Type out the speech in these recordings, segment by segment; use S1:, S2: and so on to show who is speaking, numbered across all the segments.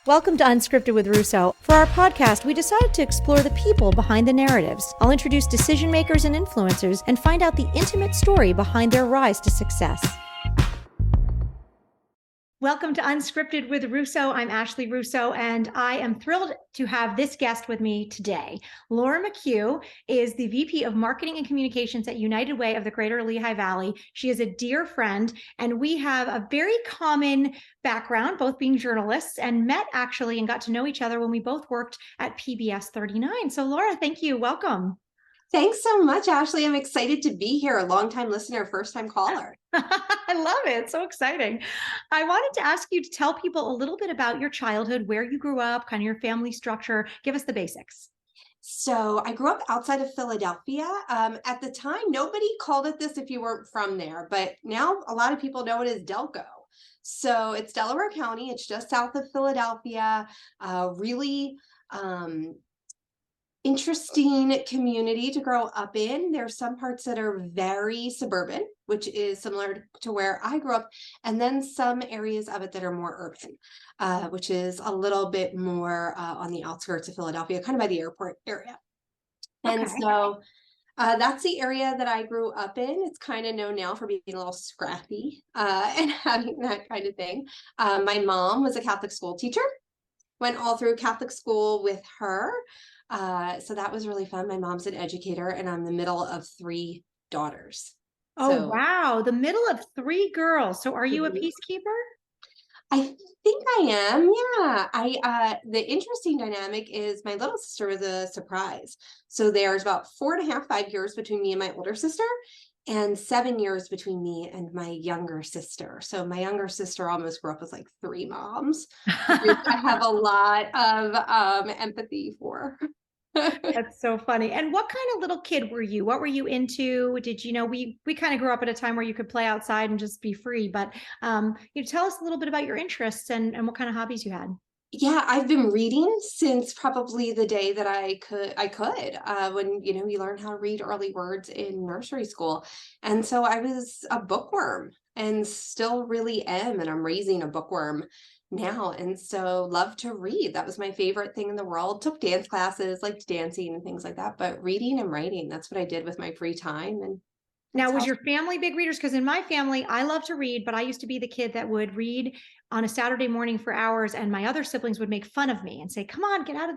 S1: Welcome to Unscripted with Russo. For our podcast, we decided to explore the people behind the narratives. I'll introduce decision makers and influencers and find out the intimate story behind their rise to success. Welcome to Unscripted with Russo. I'm Ashley Russo, and I am thrilled to have this guest with me today. Laura McHugh is the VP of Marketing and Communications at United Way of the Greater Lehigh Valley. She is a dear friend, and we have a very common background, both being journalists, and met actually and got to know each other when we both worked at PBS 39. So Laura, thank you. Welcome.
S2: Thanks so much, Ashley. I'm excited to be here. A longtime listener, first-time caller.
S1: I love it. It's so exciting. I wanted to ask you to tell people a little bit about your childhood, where you grew up, kind of your family structure. Give us the basics.
S2: So I grew up outside of Philadelphia. At the time, nobody called it this if you weren't from there, but now a lot of people know it as Delco. So it's Delaware County. It's just south of Philadelphia. Really interesting community to grow up in. There's some parts that are very suburban, which is similar to where I grew up, and then some areas of it that are more urban, which is a little bit more on the outskirts of Philadelphia, kind of by the airport area. And so that's the area that I grew up in. It's kind of known now for being a little scrappy and having that kind of thing. My mom was a Catholic school teacher, went all through Catholic school with her. So that was really fun. My mom's an educator, and I'm the middle of three daughters.
S1: Oh, wow. The middle of three girls. So are you a peacekeeper?
S2: I think I am. Yeah. The interesting dynamic is my little sister was a surprise. So there's about 4.5, 5 years between me and my older sister, and 7 years between me and my younger sister. So my younger sister almost grew up with like three moms. I have a lot of empathy for.
S1: That's so funny. And what kind of little kid were you? What were you into? Did you know we kind of grew up at a time where you could play outside and just be free, but you tell us a little bit about your interests and what kind of hobbies you had.
S2: Yeah, I've been reading since probably the day that I could, when, you learn how to read early words in nursery school. And so I was a bookworm and still really am, and I'm raising a bookworm now. And so love to read. That was my favorite thing in the world. Took dance classes, liked dancing and things like that, but reading and writing, that's what I did with my free time. And
S1: Now, was your family big readers? Because in my family, I love to read, but I used to be the kid that would read on a Saturday morning for hours, and my other siblings would make fun of me and say, "Come on, get out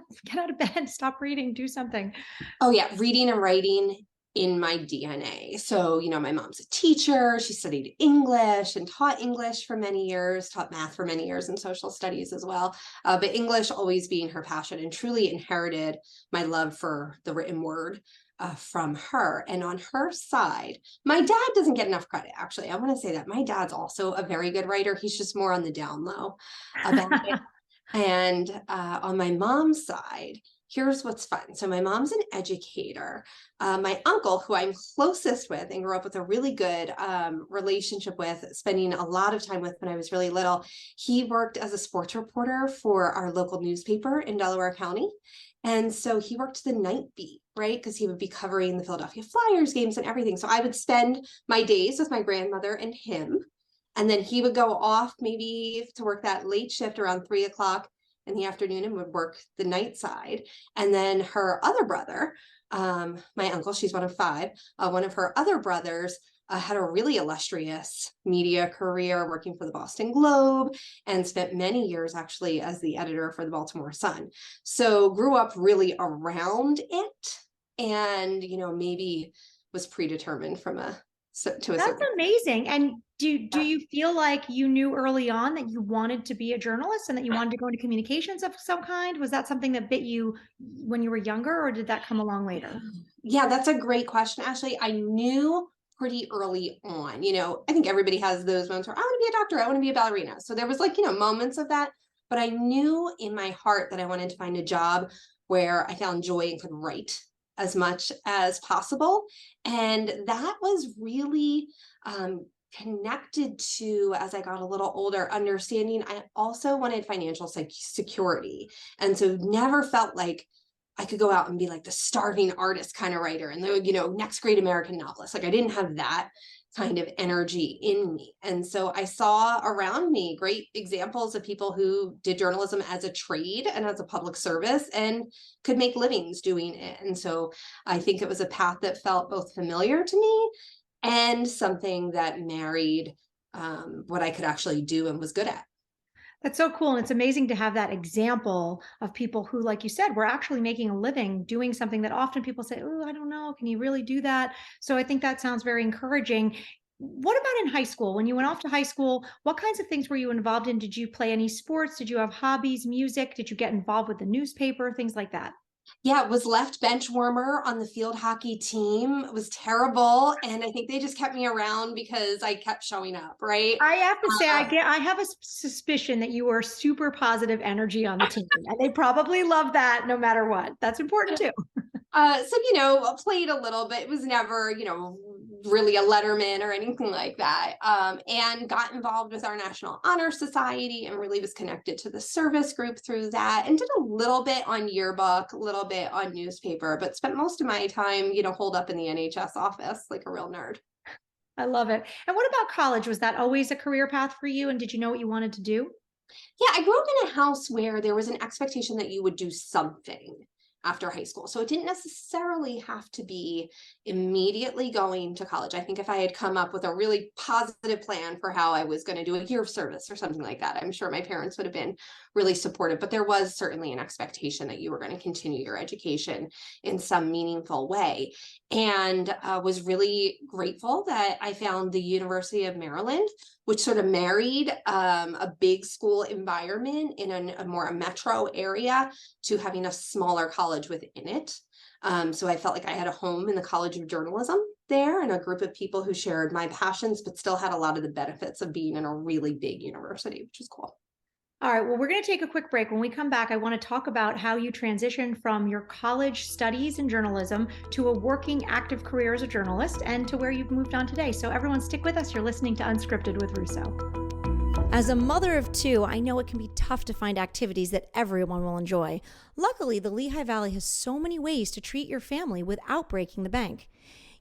S1: of bed, stop reading, do something."
S2: Oh yeah, reading and writing in my DNA. So, my mom's a teacher. She studied English and taught English for many years, taught math for many years, and social studies as well. But English always being her passion, and truly inherited my love for the written word from her. And on her side, my dad doesn't get enough credit, actually. I want to say that my dad's also a very good writer. He's just more on the down low about it. And on my mom's side, here's what's fun. So my mom's an educator. My uncle, who I'm closest with and grew up with a really good relationship with, spending a lot of time with when I was really little, he worked as a sports reporter for our local newspaper in Delaware County. And so he worked the night beat, right? Because he would be covering the Philadelphia Flyers games and everything. So I would spend my days with my grandmother and him. And then he would go off maybe to work that late shift around 3 o'clock in the afternoon and would work the night side. And then her other brother, my uncle, she's one of five, one of her other brothers had a really illustrious media career working for the Boston Globe and spent many years actually as the editor for the Baltimore Sun. So grew up really around it, and, maybe was predetermined from to a
S1: That's amazing. And do you feel like you knew early on that you wanted to be a journalist and that you wanted to go into communications of some kind? Was that something that bit you when you were younger, or did that come along later?
S2: Yeah, that's a great question, Ashley. I knew pretty early on, I think everybody has those moments where I want to be a doctor, I want to be a ballerina. So there was moments of that, but I knew in my heart that I wanted to find a job where I found joy and could write as much as possible. And that was really connected to, as I got a little older, understanding I also wanted financial security. And so never felt like I could go out and be like the starving artist kind of writer and the, next great American novelist. Like I didn't have that kind of energy in me. And so I saw around me great examples of people who did journalism as a trade and as a public service and could make livings doing it. And so I think it was a path that felt both familiar to me and something that married what I could actually do and was good at.
S1: That's so cool. And it's amazing to have that example of people who, like you said, were actually making a living doing something that often people say, oh, I don't know, can you really do that? So I think that sounds very encouraging. What about in high school? When you went off to high school, what kinds of things were you involved in? Did you play any sports? Did you have hobbies, music? Did you get involved with the newspaper, things like that?
S2: Yeah, it was left bench warmer on the field hockey team. It was terrible. And I think they just kept me around because I kept showing up, right?
S1: I have to say, I have a suspicion that you were super positive energy on the team, and they probably love that no matter what. That's important too.
S2: So, played a little bit. It was never, really a letterman or anything like that. And got involved with our National Honor Society and really was connected to the service group through that and did a little bit on yearbook, a little bit on newspaper, but spent most of my time, holed up in the NHS office like a real nerd.
S1: I love it. And what about college? Was that always a career path for you? And did you know what you wanted to do?
S2: Yeah, I grew up in a house where there was an expectation that you would do something after high school. So it didn't necessarily have to be immediately going to college. I think if I had come up with a really positive plan for how I was going to do a year of service or something like that, I'm sure my parents would have been really supportive. But there was certainly an expectation that you were going to continue your education in some meaningful way. And was really grateful that I found the University of Maryland, which sort of married a big school environment in a more metro area to having a smaller college within it. So I felt like I had a home in the College of Journalism there and a group of people who shared my passions, but still had a lot of the benefits of being in a really big university, which is cool.
S1: All right, well, we're going to take a quick break. When we come back, I want to talk about how you transitioned from your college studies in journalism to a working active career as a journalist and to where you've moved on today. So everyone stick with us. You're listening to Unscripted with Russo. As a mother of two, I know it can be tough to find activities that everyone will enjoy. Luckily, the Lehigh Valley has so many ways to treat your family without breaking the bank.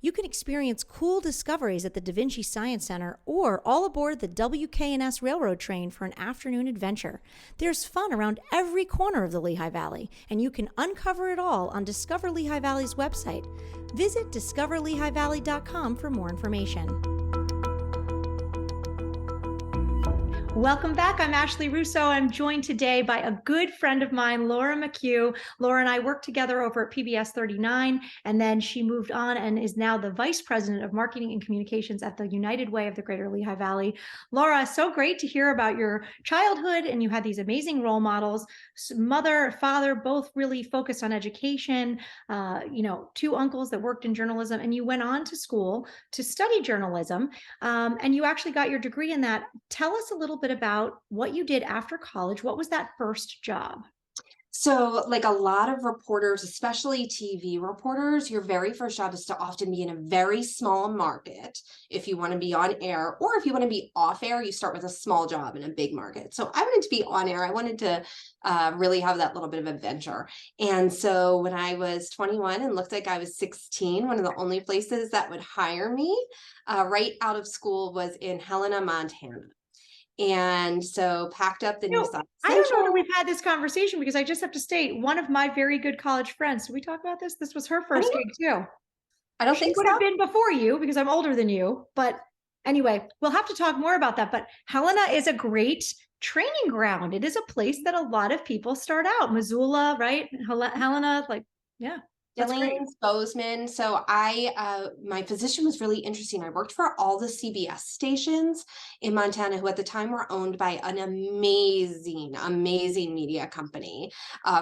S1: You can experience cool discoveries at the Da Vinci Science Center or all aboard the WKNS railroad train for an afternoon adventure. There's fun around every corner of the Lehigh Valley, and you can uncover it all on Discover Lehigh Valley's website. Visit discoverlehighvalley.com for more information. Welcome back. I'm Ashley Russo. I'm joined today by a good friend of mine, Laura McHugh. Laura and I worked together over at PBS 39, and then she moved on and is now the Vice President of Marketing and Communications at the United Way of the Greater Lehigh Valley. Laura, so great to hear about your childhood, and you had these amazing role models, mother, father, both really focused on education, two uncles that worked in journalism, and you went on to school to study journalism, and you actually got your degree in that. Tell us a little bit about what you did after college. What was that first job?
S2: So, like a lot of reporters, especially TV reporters, your very first job is to often be in a very small market if you want to be on air, or if you want to be off air, you start with a small job in a big market. So I wanted to be on air. I wanted to really have that little bit of adventure. And so when I was 21 and looked like I was 16, one of the only places that would hire me right out of school was in Helena, Montana. And so packed up the Nissan
S1: I don't know that we've had this conversation because I just have to state one of my very good college friends. Did we talk about this? This was her first gig too.
S2: I don't think
S1: she would have been before you because I'm older than you. But anyway, we'll have to talk more about that. But Helena is a great training ground. It is a place that a lot of people start out. Missoula, right? Helena, yeah.
S2: Billings, Bozeman. So my position was really interesting. I worked for all the CBS stations in Montana, who at the time were owned by an amazing media company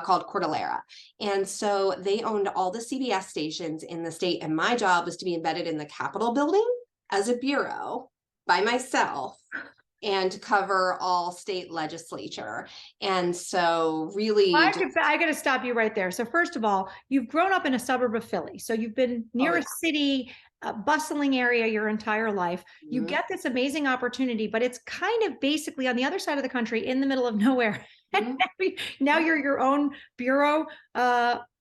S2: called Cordillera. And so they owned all the CBS stations in the state. And my job was to be embedded in the Capitol building as a bureau by myself and to cover all state legislature. And so really...
S1: I got to stop you right there. So first of all, you've grown up in a suburb of Philly. So you've been near a city, a bustling area your entire life. You get this amazing opportunity, but it's kind of basically on the other side of the country in the middle of nowhere. And now you're your own bureau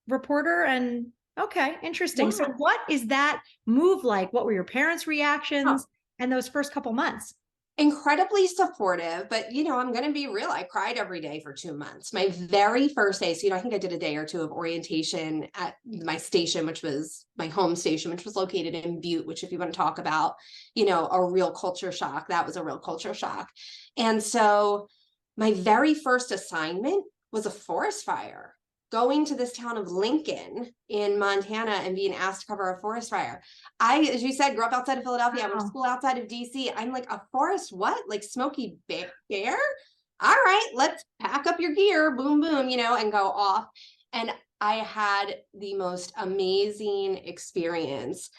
S1: reporter. And okay, interesting. So what is that move like? What were your parents' reactions? and those first couple months?
S2: Incredibly supportive, but I'm going to be real. I cried every day for 2 months. My very first day, so I think I did a day or two of orientation at my station, which was my home station, which was located in Butte, which if you want to talk about, a real culture shock, that was a real culture shock. And so my very first assignment was a forest fire, going to this town of Lincoln in Montana and being asked to cover a forest fire. As you said, grew up outside of Philadelphia. I went to
S1: Wow.
S2: school outside of DC. I'm like, a forest, what? Like Smoky Bear? All right, let's pack up your gear, boom, boom, and go off. And I had the most amazing experience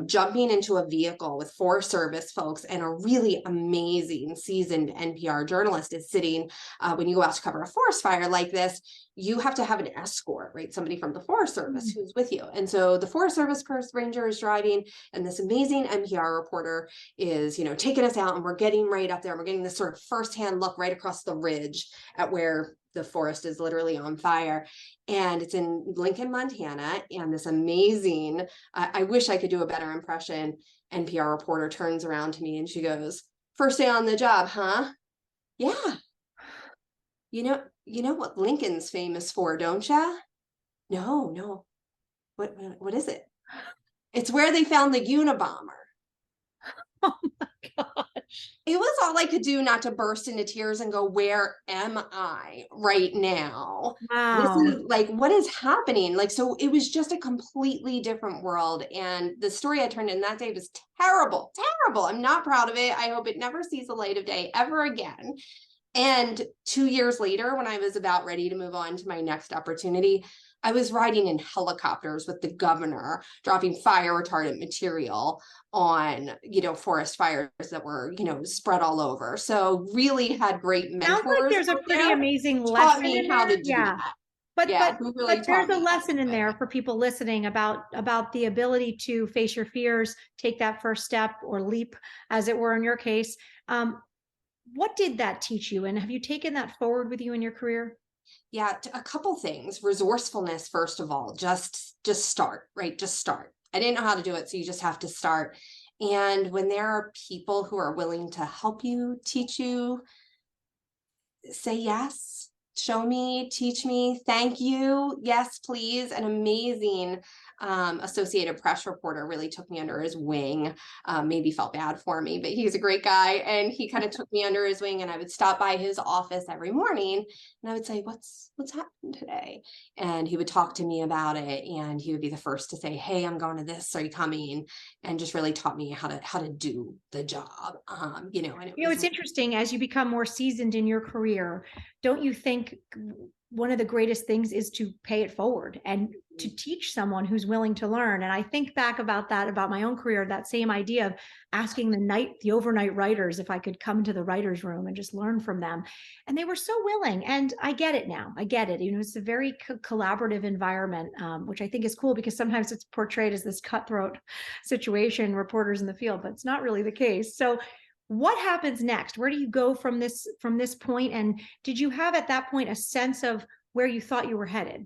S2: jumping into a vehicle with Forest Service folks, and a really amazing seasoned NPR journalist is sitting. When you go out to cover a forest fire like this, you have to have an escort, right? Somebody from the Forest Service who's with you. And so the Forest Service ranger is driving, and this amazing NPR reporter is, taking us out, and we're getting right up there, and we're getting this sort of firsthand look right across the ridge at where the forest is literally on fire. And it's in Lincoln, Montana. And this amazing, I wish I could do a better impression, NPR reporter turns around to me and she goes, "First day on the job, huh?" "Yeah. You know what Lincoln's famous for, don't ya?" "No, no. What is it?" "It's where they found the Unabomber."
S1: Oh my gosh.
S2: It was all I could do not to burst into tears and go, "Where am I right now? This
S1: Wow.
S2: is like, what is happening?" Like, so it was just a completely different world. And the story I turned in that day was terrible, terrible. I'm not proud of it. I hope it never sees the light of day ever again. And 2 years later, when I was about ready to move on to my next opportunity, I was riding in helicopters with the governor, dropping fire retardant material on, forest fires that were, spread all over. So really had great
S1: Sounds like
S2: mentors
S1: there's a
S2: out
S1: pretty
S2: there,
S1: amazing
S2: taught
S1: lesson
S2: me
S1: in
S2: how
S1: there.
S2: to do
S1: Yeah.
S2: that.
S1: But
S2: Yeah,
S1: but
S2: who really
S1: but there's
S2: taught
S1: a
S2: me how to
S1: lesson
S2: do
S1: in
S2: it.
S1: there for people listening about the ability to face your fears, take that first step or leap, as it were in your case. What did that teach you, and have you taken that forward with you in your career?
S2: Yeah, a couple things. Resourcefulness, first of all, just start, right? Just start. I didn't know how to do it, so you just have to start. And when there are people who are willing to help you, teach you, say yes, show me, teach me, thank you, yes, please. An amazing Associated Press reporter really took me under his wing, maybe felt bad for me, but he's a great guy. And he kind of took me under his wing, and I would stop by his office every morning and I would say, what's happened today? And he would talk to me about it, and he would be the first to say, "Hey, I'm going to this, are you coming?" And just really taught me how to do the job. And it was
S1: It's interesting as you become more seasoned in your career. Don't you think one of the greatest things is to pay it forward and to teach someone who's willing to learn? And I think back about that, about my own career, that same idea of asking the overnight writers if I could come to the writer's room and just learn from them. And they were so willing. And I get it now. I get it. It's a very collaborative environment, which I think is cool because sometimes it's portrayed as this cutthroat situation, reporters in the field, but it's not really the case. So what happens next? Where do you go from this point? And did you have at that point a sense of where you thought you were headed?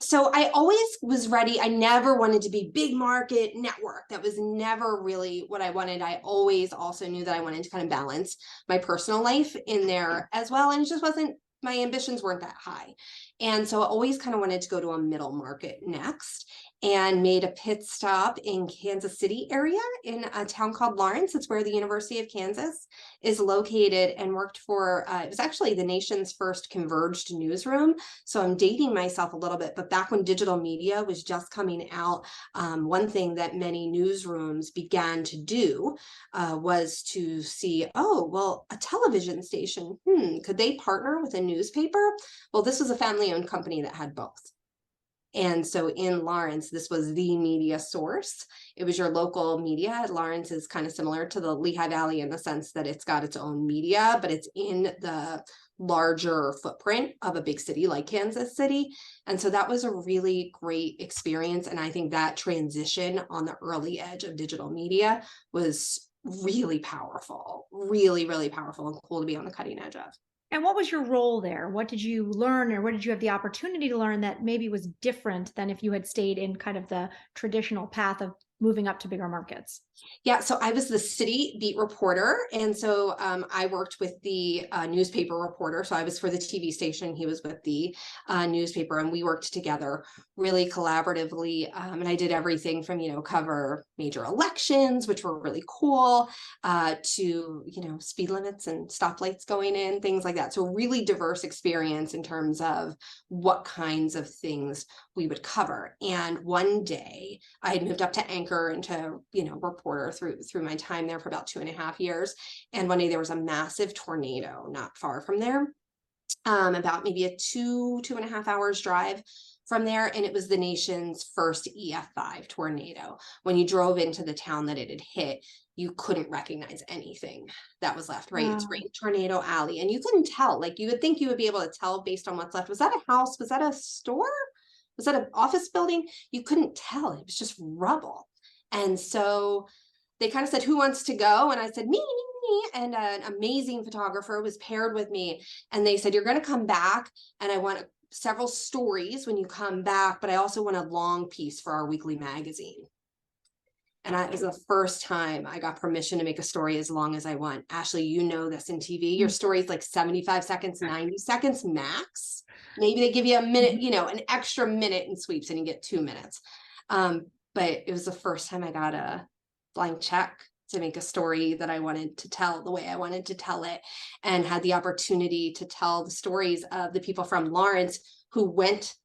S2: So I always was ready. I never wanted to be big market network. That was never really what I wanted. I always also knew that I wanted to kind of balance my personal life in there as well. And it just wasn't, my ambitions weren't that high. And so I always kind of wanted to go to a middle market next, and made a pit stop in Kansas City area in a town called Lawrence. It's where the University of Kansas is located, and worked for, it was actually the nation's first converged newsroom. So I'm dating myself a little bit, but back when digital media was just coming out, one thing that many newsrooms began to do was to see, oh, well, a television station, could they partner with a newspaper? Well, this was a family-owned company that had both. And so in Lawrence, this was the media source. It was your local media. Lawrence is kind of similar to the Lehigh Valley in the sense that it's got its own media, but it's in the larger footprint of a big city like Kansas City. And so that was a really great experience. And I think that transition on the early edge of digital media was really powerful, really, really powerful, and cool to be on the cutting edge of.
S1: And what was your role there? What did you learn, or what did you have the opportunity to learn that maybe was different than if you had stayed in kind of the traditional path of moving up to bigger markets?
S2: Yeah, so I was the city beat reporter, and so I worked with the newspaper reporter. So I was for the TV station, he was with the newspaper, and we worked together really collaboratively. And I did everything from cover major elections, which were really cool, to speed limits and stoplights going in, things like that. So really diverse experience in terms of what kinds of things we would cover. And one day I had moved up to anchor and to reporter through my time there for about 2.5 years. And one day there was a massive tornado not far from there, about maybe a 2.5 hours drive from there. And it was the nation's first EF5 tornado. When you drove into the town that it had hit, you couldn't recognize anything that was left, right? It's
S1: Wow.
S2: right in Tornado Alley. And you couldn't tell, like you would think you would be able to tell based on what's left. Was that a house? Was that a store? Was that an office building? You couldn't tell. It was just rubble. And so they kind of said, who wants to go? And I said, me. And an amazing photographer was paired with me. And they said, you're going to come back. And I want several stories when you come back, but I also want a long piece for our weekly magazine. And it was the first time I got permission to make a story as long as I want. Ashley, you know this in TV. Your story is like 75 seconds, 90 seconds max. Maybe they give you a minute, an extra minute in sweeps and you get 2 minutes. But it was the first time I got a blank check to make a story that I wanted to tell the way I wanted to tell it, and had the opportunity to tell the stories of the people from Lawrence who went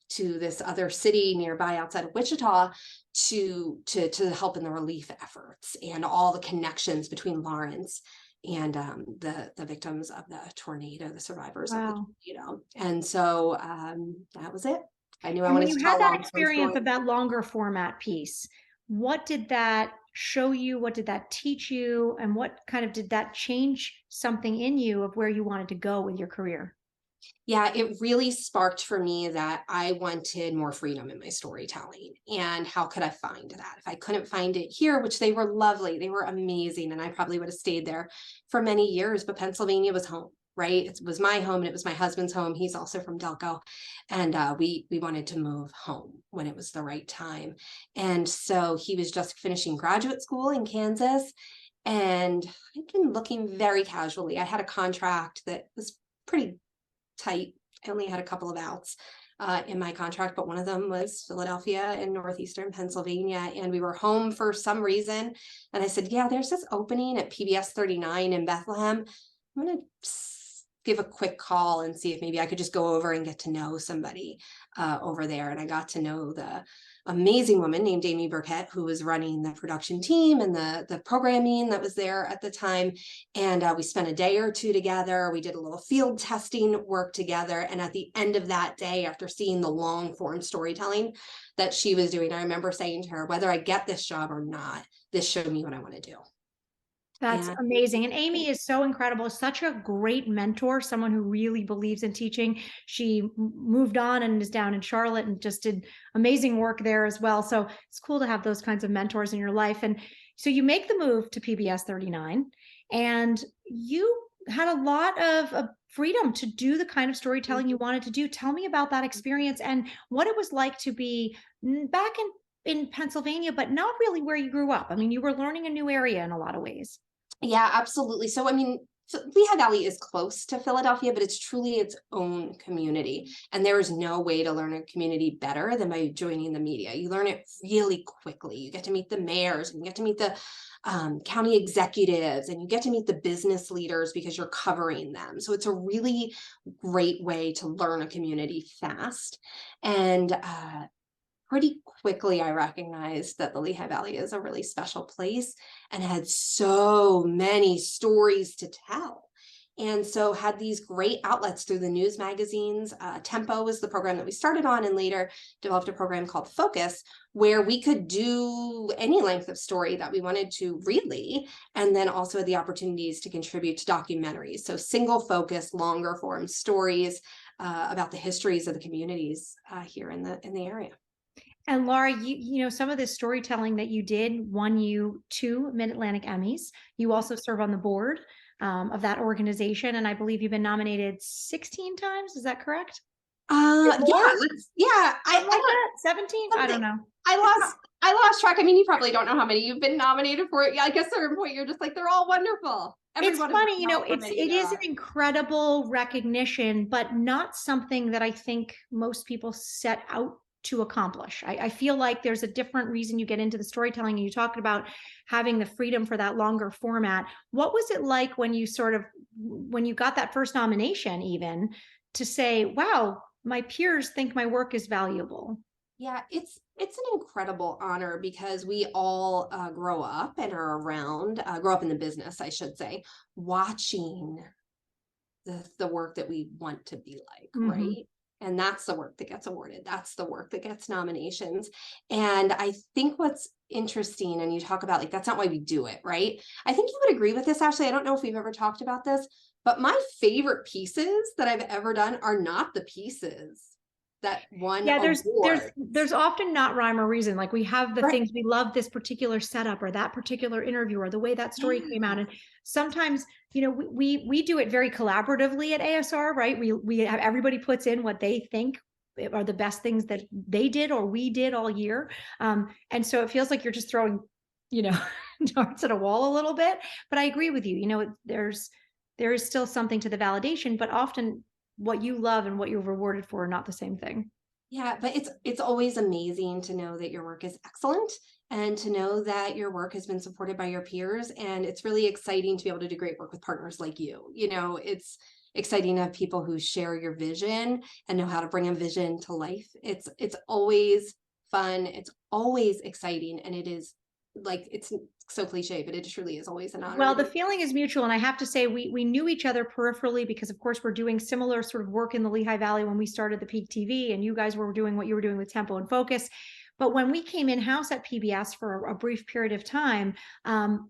S2: to this other city nearby outside of Wichita to help in the relief efforts, and all the connections between Lawrence and the victims of the tornado, the survivors of the
S1: Wow.
S2: tornado. And so that was it. I knew I
S1: And when
S2: wanted
S1: you
S2: to
S1: had
S2: tell a
S1: that
S2: long story.
S1: experience of that longer format piece, what did that show you? What did that teach you? And what kind of did that change something in you of where you wanted to go with your career?
S2: Yeah, it really sparked for me that I wanted more freedom in my storytelling. And how could I find that? If I couldn't find it here, which they were lovely, they were amazing, and I probably would have stayed there for many years, but Pennsylvania was home, right? It was my home, and it was my husband's home. He's also from Delco. And we wanted to move home when it was the right time. And so he was just finishing graduate school in Kansas. And I'd been looking very casually. I had a contract that was pretty tight. I only had a couple of outs in my contract, but one of them was Philadelphia and northeastern Pennsylvania. And we were home for some reason. And I said, yeah, there's this opening at PBS 39 in Bethlehem. I'm going to give a quick call and see if maybe I could just go over and get to know somebody over there. And I got to know the amazing woman named Amy Burkett, who was running the production team and the programming that was there at the time. And we spent a day or two together. We did a little field testing work together. And at the end of that day, after seeing the long form storytelling that she was doing, I remember saying to her, whether I get this job or not, this showed me what I want to do.
S1: That's
S2: And
S1: amazing. And Amy is so incredible, such a great mentor, someone who really believes in teaching. She moved on and is down in Charlotte and just did amazing work there as well. So it's cool to have those kinds of mentors in your life. And so you make the move to PBS 39, and you had a lot of freedom to do the kind of storytelling you wanted to do. Tell me about that experience and what it was like to be back in Pennsylvania, but not really where you grew up. I mean, you were learning a new area in a lot of ways.
S2: yeah, absolutely. So, I mean, Lehigh Valley is close to Philadelphia, but it's truly its own community. And there is no way to learn a community better than by joining the media. You learn it really quickly. You get to meet the mayors, and you get to meet the county executives, and you get to meet the business leaders because you're covering them. So it's a really great way to learn a community fast. And pretty quickly, I recognized that the Lehigh Valley is a really special place and had so many stories to tell. And so had these great outlets through the news magazines. Tempo was the program that we started on, and later developed a program called Focus, where we could do any length of story that we wanted to, really, and then also had the opportunities to contribute to documentaries. So single focus, longer form stories about the histories of the communities here in the area.
S1: And Laura, you know, some of this storytelling that you did won you 2 Mid-Atlantic Emmys. You also serve on the board of that organization, and I believe you've been nominated 16 times. Is that correct? Or more?
S2: Yeah,
S1: Something like that? 17? I don't know.
S2: I
S1: It's
S2: lost. I lost track. I mean, you probably don't know how many you've been nominated for. Yeah, I guess at a certain point you're just like, they're all wonderful. Every
S1: It's
S2: one of them,
S1: funny,
S2: however
S1: it
S2: many there
S1: is an
S2: are.
S1: incredible recognition, but not something that I think most people set out to accomplish. I feel like there's a different reason you get into the storytelling, and you talked about having the freedom for that longer format. What was it like when you when you got that first nomination, even to say, wow, my peers think my work is valuable?
S2: Yeah, it's an incredible honor because we all grow up and are around, grow up in the business, I should say, watching the work that we want to be like,
S1: Mm-hmm.
S2: right? And that's the work that gets awarded. That's the work that gets nominations. And I think what's interesting, and you talk about like, that's not why we do it, right? I think you would agree with this, Ashley. I don't know if we've ever talked about this, but my favorite pieces that I've ever done are not the pieces that won
S1: Yeah,
S2: awards.
S1: there's often not rhyme or reason. Like we have the
S2: Right.
S1: things we love, this particular setup or that particular interview or the way that story came out.
S2: Yeah.
S1: And sometimes, we do it very collaboratively at ASR, right? We have everybody puts in what they think are the best things that they did or we did all year. And so it feels like you're just throwing, you know, darts at a wall a little bit. But I agree with you. There is still something to the validation, but often what you love and what you're rewarded for are not the same thing.
S2: Yeah, but it's always amazing to know that your work is excellent and to know that your work has been supported by your peers. And it's really exciting to be able to do great work with partners like you. It's exciting to have people who share your vision and know how to bring a vision to life. It's always fun. It's always exciting. And it is like it's so cliche, but it truly is always an honor
S1: Well,
S2: to
S1: the
S2: be.
S1: feeling is mutual. And I have to say, we knew each other peripherally because, of course, we're doing similar sort of work in the Lehigh Valley when we started the Peak TV, and you guys were doing what you were doing with Tempo and Focus. But when we came in house at PBS for a brief period of time,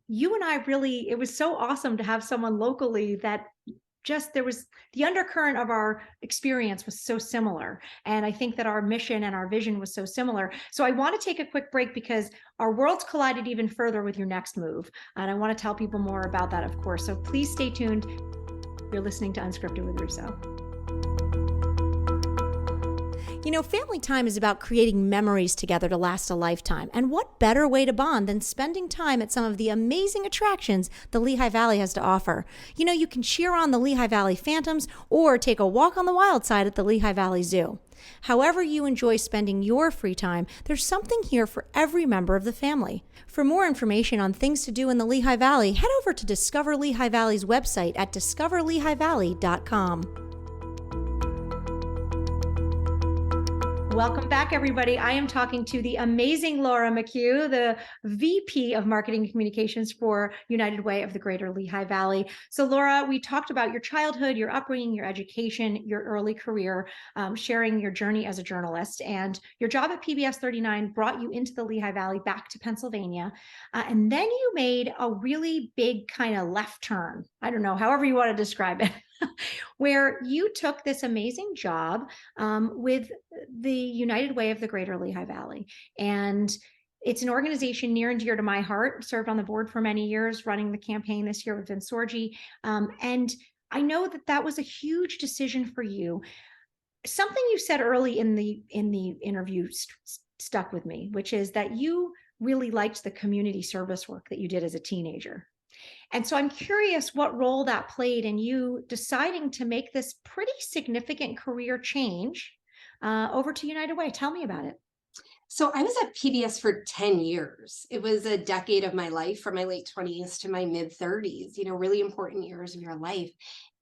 S1: you and I really, it was so awesome to have someone locally that just there was the undercurrent of our experience was so similar, and I think that our mission and our vision was so similar. So I want to take a quick break because our worlds collided even further with your next move, and I want to tell people more about that, of course. So please stay tuned. You're listening to Unscripted with Russo. Family time is about creating memories together to last a lifetime. And what better way to bond than spending time at some of the amazing attractions the Lehigh Valley has to offer? You can cheer on the Lehigh Valley Phantoms or take a walk on the wild side at the Lehigh Valley Zoo. However you enjoy spending your free time, there's something here for every member of the family. For more information on things to do in the Lehigh Valley, head over to Discover Lehigh Valley's website at discoverlehighvalley.com. Welcome back, everybody. I am talking to the amazing Laura McHugh, the VP of Marketing and Communications for United Way of the Greater Lehigh Valley. So, Laura, we talked about your childhood, your upbringing, your education, your early career, sharing your journey as a journalist. And your job at PBS 39 brought you into the Lehigh Valley back to Pennsylvania. And then you made a really big kind of left turn. I don't know, however you want to describe it. Where you took this amazing job with the United Way of the Greater Lehigh Valley. And it's an organization near and dear to my heart, served on the board for many years, running the campaign this year with Vince Sorgi. And I know that that was a huge decision for you. Something you said early in the interview stuck with me, which is that you really liked the community service work that you did as a teenager. And so I'm curious what role that played in you deciding to make this pretty significant career change over to United Way. Tell me about it.
S2: So I was at PBS for 10 years. It was a decade of my life from my late 20s to my mid 30s, really important years of your life.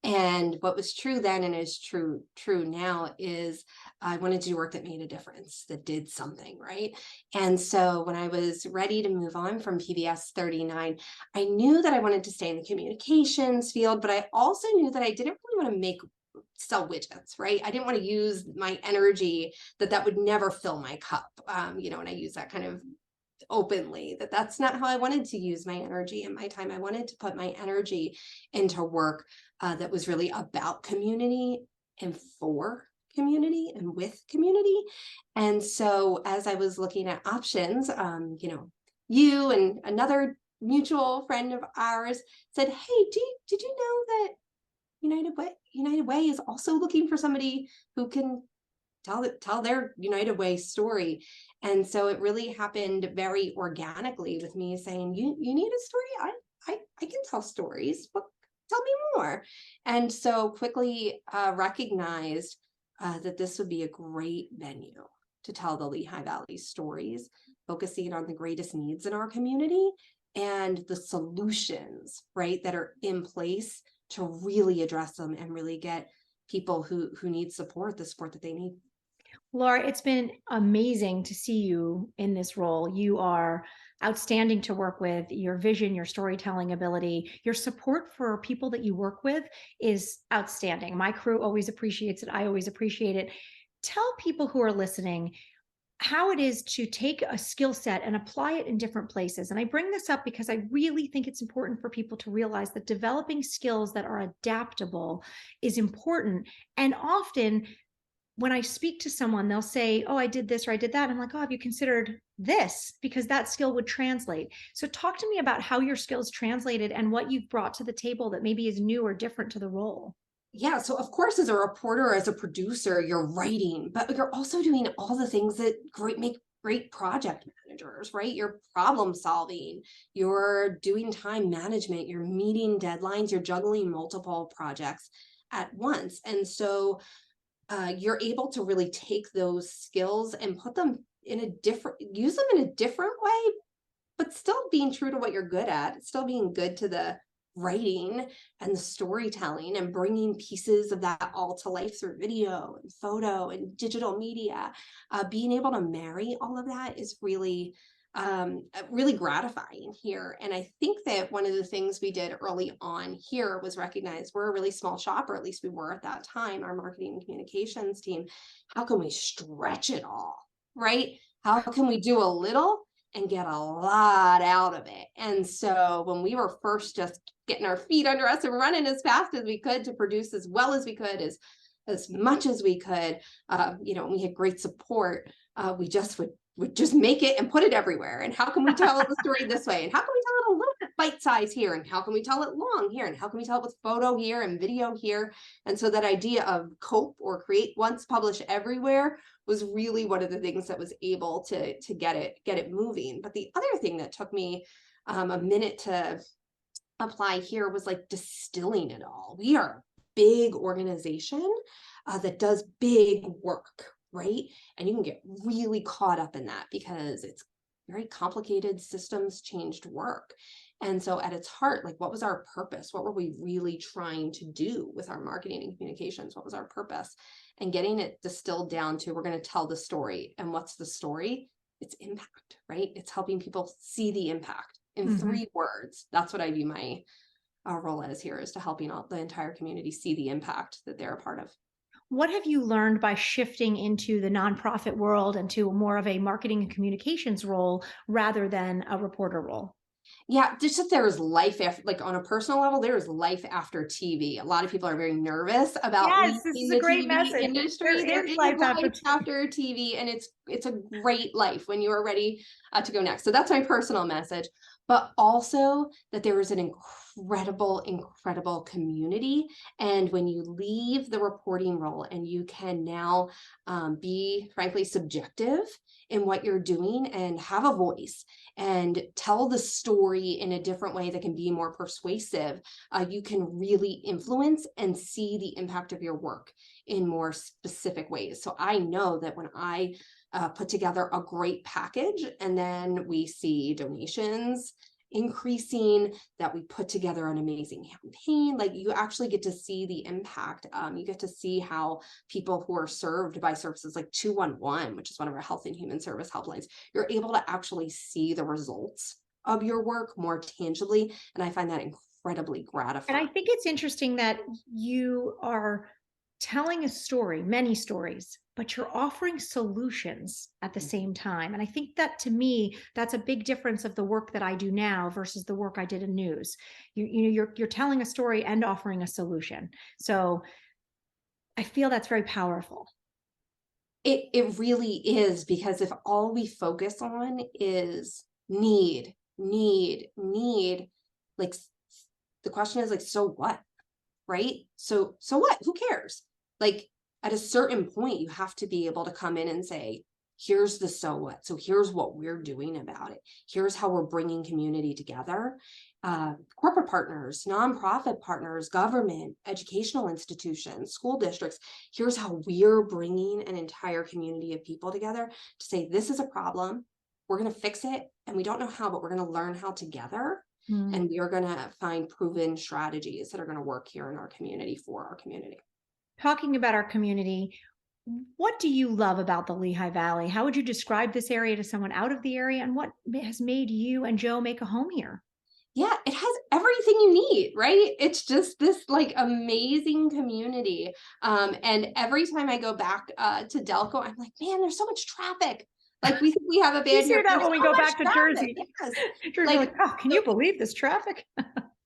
S2: And what was true then and is true now is I wanted to do work that made a difference, that did something, right? And so when I was ready to move on from PBS 39, I knew that I wanted to stay in the communications field, but I also knew that I didn't really want to sell widgets, right? I didn't want to use my energy that would never fill my cup. And I use that kind of openly that's not how I wanted to use my energy and my time. I wanted to put my energy into work that was really about community and for community and with community. And so as I was looking at options, you and another mutual friend of ours said, hey, did you know that United Way is also looking for somebody who can tell their United Way story. And so it really happened very organically with me saying, you need a story? I can tell stories, but tell me more. And so quickly recognized that this would be a great venue to tell the Lehigh Valley stories, focusing on the greatest needs in our community and the solutions, right, that are in place to really address them and really get people who need support, the support that they need.
S1: Laura, it's been amazing to see you in this role. You are outstanding to work with. Your vision, your storytelling ability, your support for people that you work with is outstanding. My crew always appreciates it. I always appreciate it. Tell people who are listening how it is to take a skill set and apply it in different places. And I bring this up because I really think it's important for people to realize that developing skills that are adaptable is important. And often when I speak to someone, they'll say, oh, I did this or I did that. I'm like, oh, have you considered this? Because that skill would translate. So talk to me about how your skills translated and what you've brought to the table that maybe is new or different to the role.
S2: Yeah, so of course, as a reporter, as a producer, you're writing, but you're also doing all the things that make great project managers, right? You're problem solving, you're doing time management, you're meeting deadlines, you're juggling multiple projects at once. And so you're able to really take those skills and put them in use them in a different way, but still being true to what you're good at, still being good to the writing and the storytelling and bringing pieces of that all to life through video and photo and digital media. Being able to marry all of that is really really gratifying here. And I think that one of the things we did early on here was recognize we're a really small shop, or at least we were at that time, our marketing and communications team. How can we stretch it all, right? How can we do a little and get a lot out of it? And so when we were first just getting our feet under us and running as fast as we could to produce as well as we could, as much as we could, we had great support. We just would just make it and put it everywhere. And how can we tell the story this way? And how can we tell it a little bit bite size here? And how can we tell it long here? And how can we tell it with photo here and video here? And so that idea of cope or create once, publish everywhere was really one of the things that was able to get it moving. But the other thing that took me a minute to apply here was like distilling it all. We are a big organization that does big work, right? And you can get really caught up in that because it's very complicated, systems changed work. And so at its heart, like, what was our purpose? What were we really trying to do with our marketing and communications? What was our purpose? And getting it distilled down to, we're going to tell the story. And what's the story? It's impact, right? It's helping people see the impact in 3 words. That's what I view my role as here, is to helping the entire community see the impact that they're a part of.
S1: What have you learned by shifting into the nonprofit world and to more of a marketing and communications role rather than a reporter role?
S2: Yeah, just that there is life after, like, on a personal level, there is life after TV. A lot of people are very nervous about
S1: Yes, this
S2: leaving
S1: is a
S2: the
S1: great
S2: TV
S1: message.
S2: industry. There
S1: There's
S2: is
S1: life
S2: life
S1: after.
S2: after TV, and it's a great life when you are ready to go next. So that's my personal message. But also that there is an incredible community. And when you leave the reporting role and you can now be, frankly, subjective in what you're doing and have a voice and tell the story in a different way that can be more persuasive, you can really influence and see the impact of your work in more specific ways. So I know that when I put together a great package and then we see donations increasing, that we put together an amazing campaign, like, you actually get to see the impact. You get to see how people who are served by services like 211, which is one of our health and human service helplines, you're able to actually see the results of your work more tangibly. And I find that incredibly
S1: And
S2: gratifying.
S1: I think it's interesting that you are telling a story, many stories, but you're offering solutions at the same time. And I think that, to me, that's a big difference of the work that I do now versus the work I did in news. You're telling a story and offering a solution. So I feel that's very powerful.
S2: It really is, because if all we focus on is need, like, the question is, like, so what? Right? So what? Who cares? Like, at a certain point, you have to be able to come in and say, here's the so what. So here's what we're doing about it. Here's how we're bringing community together. Corporate partners, nonprofit partners, government, educational institutions, school districts. Here's how we're bringing an entire community of people together to say, this is a problem. We're going to fix it. And we don't know how, but we're going to learn how together.
S1: Mm.
S2: And we are going to find proven strategies that are going to work here in our community for our community.
S1: Talking about our community, what do you love about the Lehigh Valley? How would you describe this area to someone out of the area, and what has made you and Joe make a home here?
S2: Yeah, it has everything you need, right? It's just this like amazing community. And every time I go back to Delco, I'm like, man, there's so much traffic. Like we think we have a
S1: We
S2: bad
S1: say
S2: here.
S1: that
S2: There's
S1: when we
S2: so
S1: go
S2: much
S1: back to
S2: traffic.
S1: Jersey.
S2: Yes.
S1: Jersey,
S2: Like,
S1: oh, can you believe this traffic?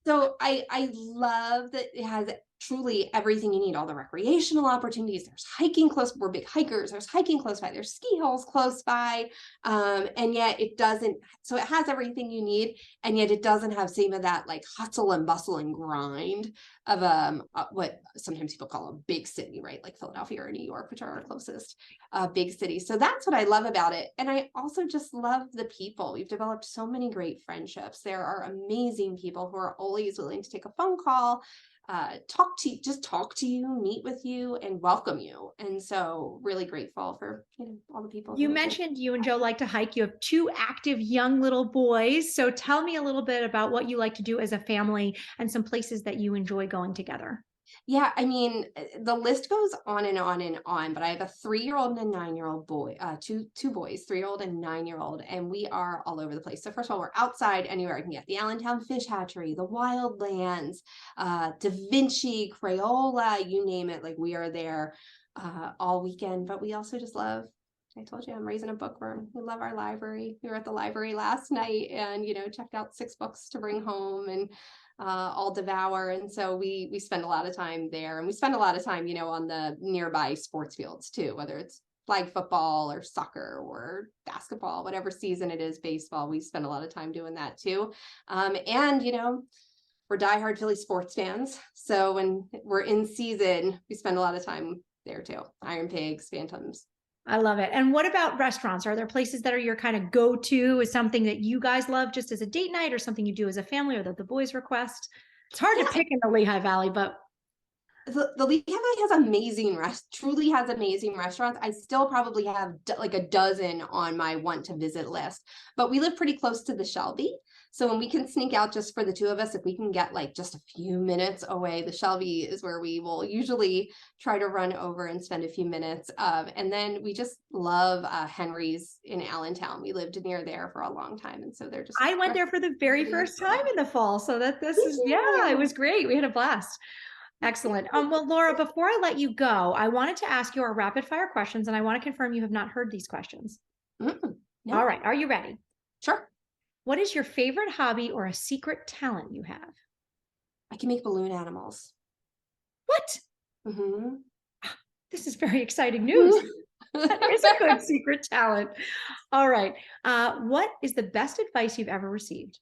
S2: so I love that it has truly everything you need, all the recreational opportunities. There's hiking close, we're big hikers, there's hiking close by, there's ski hills close by. And yet it doesn't, so it has everything you need, and yet it doesn't have some of that like hustle and bustle and grind of what sometimes people call a big city, right? Like Philadelphia or New York, which are our closest big cities. So that's what I love about it. And I also just love the people. We've developed so many great friendships. There are amazing people who are always willing to take a phone call, talk to you, meet with you, and welcome you. And so really grateful for all the people.
S1: You mentioned you and Joe like to hike. You have two active young little boys. So tell me a little bit about what you like to do as a family and some places that you enjoy going together.
S2: Yeah, I mean, the list goes on and on and on, but I have a 3-year-old and a 9-year-old boy, two boys, 3-year-old and 9-year-old, and we are all over the place. So first of all, we're outside anywhere I can get. The Allentown Fish Hatchery, the Wildlands, Da Vinci, Crayola, you name it. Like we are there all weekend, but we also just love, I told you I'm raising a bookworm. We love our library. We were at the library last night and, checked out 6 books to bring home and all devour. And so we spend a lot of time there, and we spend a lot of time, on the nearby sports fields too, whether it's flag football or soccer or basketball, whatever season it is, baseball, we spend a lot of time doing that too. And, we're diehard Philly sports fans. So when we're in season, we spend a lot of time there too. Iron Pigs, Phantoms.
S1: I love it. And what about restaurants? Are there places that are your kind of go-to, is something that you guys love just as a date night, or something you do as a family, or that the boys request? It's hard to pick in the Lehigh Valley, but
S2: the Lehigh Valley has truly has amazing restaurants. I still probably have like a dozen on my want to visit list, but we live pretty close to the Shelby. So when we can sneak out just for the two of us, if we can get like just a few minutes away, the Shelby is where we will usually try to run over and spend a few minutes. And then we just love Henry's in Allentown. We lived near there for a long time. And so they're just,
S1: I went there for the very first time in the fall. So it was great. We had a blast. Excellent. Well, Laura, before I let you go, I wanted to ask you our rapid fire questions, and I want to confirm you have not heard these questions.
S2: No.
S1: All right. Are you ready?
S2: Sure.
S1: What is your favorite hobby or a secret talent you have?
S2: I can make balloon animals.
S1: What?
S2: Mm-hmm.
S1: This is very exciting news. That is a good secret talent. All right. What is the best advice you've ever received?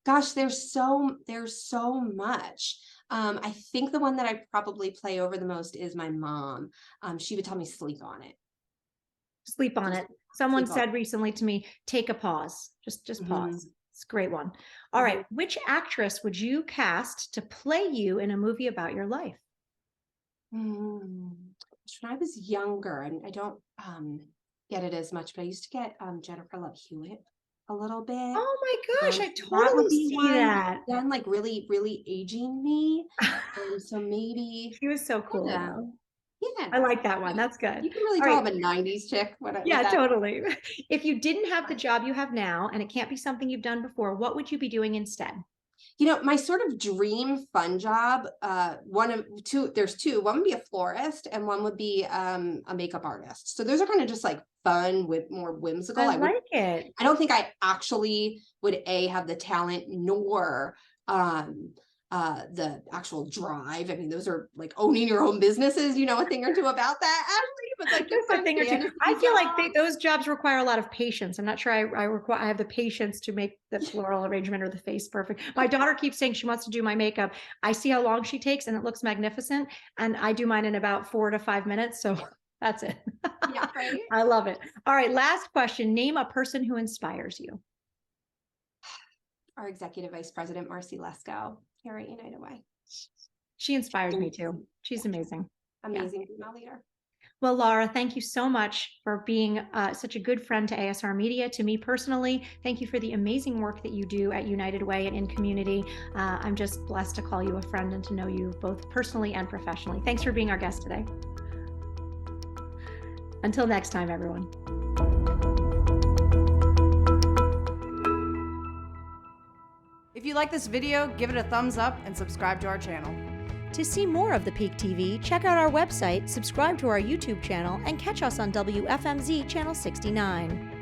S2: Gosh, there's so much. I think the one that I probably play over the most is my mom. She would tell me sleep on it.
S1: Sleep on it. Someone said recently to me, take a pause. Just pause. It's a great one. All right. Which actress would you cast to play you in a movie about your life?
S2: When I was younger, and I don't get it as much, but I used to get Jennifer Love Hewitt a little bit.
S1: Oh my gosh, I totally see that.
S2: Then like really, really aging me. So maybe
S1: She was so cool.
S2: Yeah.
S1: I like that one. That's good.
S2: You can really tell I'm a 90s chick.
S1: Yeah, totally. If you didn't have the job you have now, and it can't be something you've done before, what would you be doing instead?
S2: My sort of dream fun job, there's two. One would be a florist, and one would be a makeup artist. So those are kind of just like fun, with more whimsical.
S1: I like it.
S2: I don't think I actually would have the talent, nor the actual drive. I mean, those are like owning your own businesses, a thing or two about that, Ashley. But like
S1: Just a thing or two. I feel like those jobs require a lot of patience. I'm not sure I have the patience to make the floral arrangement or the face perfect. My daughter keeps saying she wants to do my makeup. I see how long she takes and it looks magnificent. And I do mine in about 4 to 5 minutes. So that's it.
S2: Yeah, right.
S1: I love it. All right. Last question. Name a person who inspires you.
S2: Our executive vice president, Marcy Lesko, here at United Way.
S1: She inspires me too. She's amazing.
S2: Amazing female leader.
S1: Well, Laura, thank you so much for being such a good friend to ASR Media, to me personally. Thank you for the amazing work that you do at United Way and in community. I'm just blessed to call you a friend and to know you both personally and professionally. Thanks for being our guest today. Until next time, everyone.
S3: If you like this video, give it a thumbs up and subscribe to our channel.
S4: To see more of The Peak TV, check out our website, subscribe to our YouTube channel, and catch us on WFMZ Channel 69.